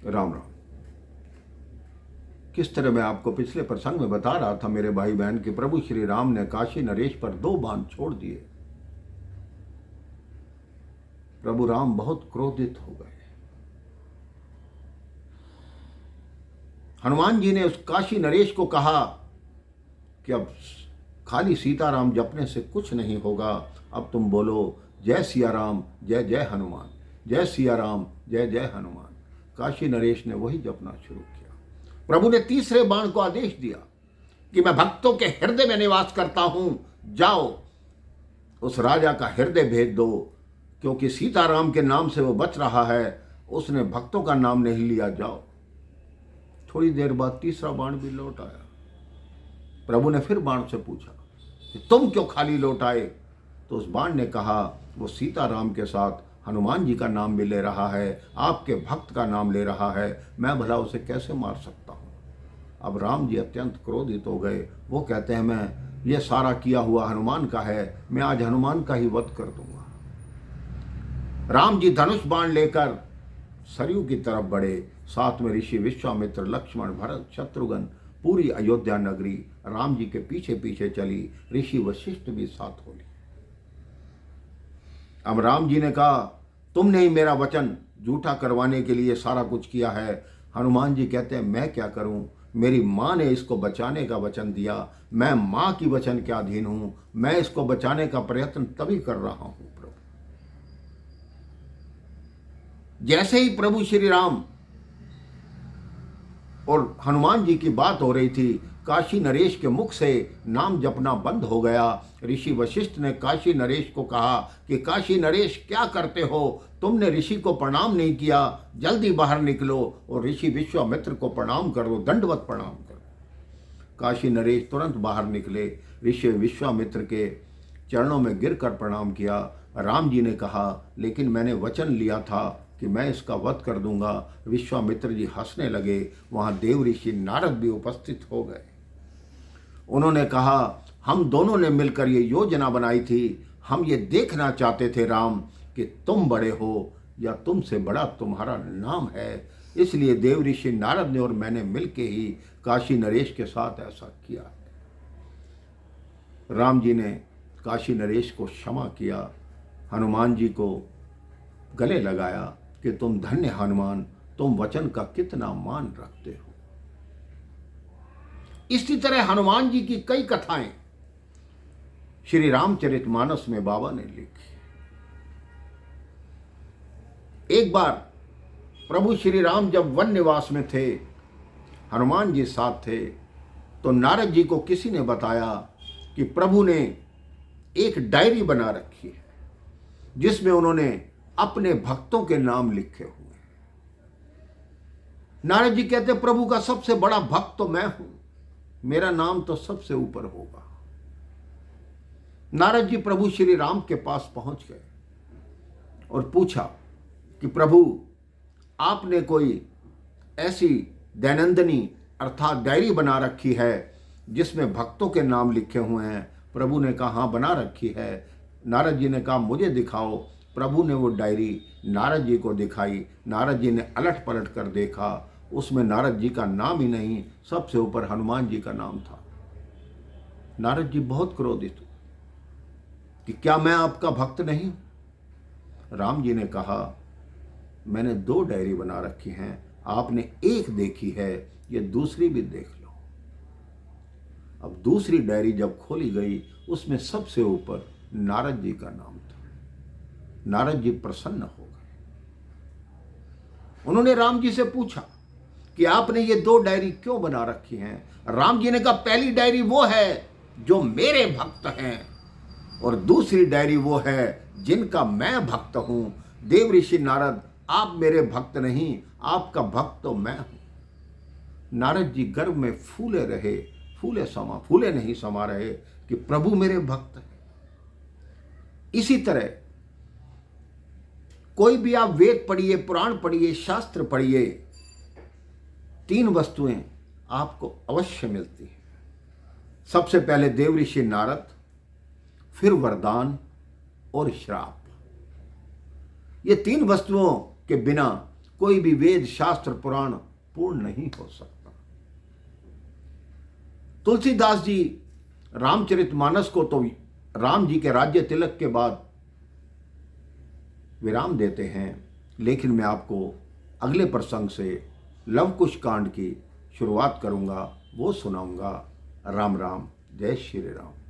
राम राम। किस तरह मैं आपको पिछले प्रसंग में बता रहा था मेरे भाई बहन कि प्रभु श्री राम ने काशी नरेश पर 2 बाण छोड़ दिए। प्रभु राम बहुत क्रोधित हो गए। हनुमान जी ने उस काशी नरेश को कहा कि अब खाली सीताराम जपने से कुछ नहीं होगा, अब तुम बोलो जय सिया राम जय जय हनुमान, जय सिया राम जय जय हनुमान। काशी नरेश ने वही जपना शुरू किया। प्रभु ने तीसरे बाण को आदेश दिया कि मैं भक्तों के हृदय में निवास करता हूं, जाओ उस राजा का हृदय भेज दो, क्योंकि सीताराम के नाम से वो बच रहा है, उसने भक्तों का नाम नहीं लिया, जाओ। थोड़ी देर बाद तीसरा बाण भी लौट आया। प्रभु ने फिर बाण से पूछा कि तुम क्यों खाली लौट आए? तो उस बाण ने कहा वो सीताराम के साथ हनुमान जी का नाम भी ले रहा है, आपके भक्त का नाम ले रहा है, मैं भला उसे कैसे मार सकता हूं? अब राम जी अत्यंत क्रोधित हो गए। वो कहते हैं मैं ये सारा किया हुआ हनुमान का है, मैं आज हनुमान का ही वध कर दूंगा। राम जी धनुष बाण लेकर सरयू की तरफ बढ़े। साथ में ऋषि विश्वामित्र, लक्ष्मण, भरत, शत्रुघ्न, पूरी अयोध्या नगरी राम जी के पीछे पीछे चली। ऋषि वशिष्ठ भी साथ हो लिए। अब राम जी ने कहा तुमने ही मेरा वचन झूठा करवाने के लिए सारा कुछ किया है। हनुमान जी कहते हैं मैं क्या करूं, मेरी माँ ने इसको बचाने का वचन दिया, मैं माँ की वचन के अधीन हूं, मैं इसको बचाने का प्रयत्न तभी कर रहा हूं। प्रभु जैसे ही प्रभु श्री राम और हनुमान जी की बात हो रही थी, काशी नरेश के मुख से नाम जपना बंद हो गया। ऋषि वशिष्ठ ने काशी नरेश को कहा कि काशी नरेश क्या करते हो, तुमने ऋषि को प्रणाम नहीं किया, जल्दी बाहर निकलो और ऋषि विश्वामित्र को प्रणाम करो, दंडवत प्रणाम करो। काशी नरेश तुरंत बाहर निकले, ऋषि विश्वामित्र के चरणों में गिरकर प्रणाम किया। राम जी ने कहा लेकिन मैंने वचन लिया था कि मैं इसका वध कर दूंगा। विश्वामित्र जी हंसने लगे। वहां देव ऋषि नारद भी उपस्थित हो गए। उन्होंने कहा हम दोनों ने मिलकर ये योजना बनाई थी, हम ये देखना चाहते थे राम कि तुम बड़े हो या तुमसे बड़ा तुम्हारा नाम है, इसलिए देव ऋषि नारद ने और मैंने मिलकर ही काशी नरेश के साथ ऐसा किया है। राम जी ने काशी नरेश को क्षमा किया, हनुमान जी को गले लगाया कि तुम धन्य हनुमान, तुम वचन का कितना मान रखते हो। इसी तरह हनुमान जी की कई कथाएं श्री रामचरितमानस में बाबा ने लिखी। एक बार प्रभु श्री राम जब वन निवास में थे, हनुमान जी साथ थे, तो नारद जी को किसी ने बताया कि प्रभु ने एक डायरी बना रखी है जिसमें उन्होंने अपने भक्तों के नाम लिखे हुए हैं। नारद जी कहते प्रभु का सबसे बड़ा भक्त तो मैं हूं, मेरा नाम तो सबसे ऊपर होगा। नारद जी प्रभु श्री राम के पास पहुंच गए और पूछा कि प्रभु आपने कोई ऐसी दैनंदिनी अर्थात डायरी बना रखी है जिसमें भक्तों के नाम लिखे हुए हैं? प्रभु ने कहा हाँ बना रखी है। नारद जी ने कहा मुझे दिखाओ। प्रभु ने वो डायरी नारद जी को दिखाई। नारद जी ने अलट पलट कर देखा, उसमें नारद जी का नाम ही नहीं, सबसे ऊपर हनुमान जी का नाम था। नारद जी बहुत क्रोधित हुए कि क्या मैं आपका भक्त नहीं? राम जी ने कहा मैंने 2 डायरी बना रखी हैं, आपने एक देखी है, ये दूसरी भी देख लो। अब दूसरी डायरी जब खोली गई, उसमें सबसे ऊपर नारद जी का नाम था। नारद जी प्रसन्न हो गए। उन्होंने राम जी से पूछा कि आपने ये 2 डायरी क्यों बना रखी हैं? राम जी ने कहा पहली डायरी वो है जो मेरे भक्त हैं और दूसरी डायरी वो है जिनका मैं भक्त हूं। देव ऋषि नारद, आप मेरे भक्त नहीं, आपका भक्त तो मैं हूं। नारद जी गर्व में फूले रहे, फूले नहीं समा रहे कि प्रभु मेरे भक्त हैं। इसी तरह कोई भी आप वेद पढ़िए, पुराण पढ़िए, शास्त्र पढ़िए, 3 वस्तुएं आपको अवश्य मिलती हैं। सबसे पहले देव ऋषि नारद, फिर वरदान और श्राप। ये 3 वस्तुओं के बिना कोई भी वेद शास्त्र पुराण पूर्ण नहीं हो सकता। तुलसीदास जी रामचरितमानस को तो राम जी के राज्य तिलक के बाद विराम देते हैं, लेकिन मैं आपको अगले प्रसंग से लव कुश कांड की शुरुआत करूंगा, वो सुनाऊंगा। राम राम, जय श्री राम।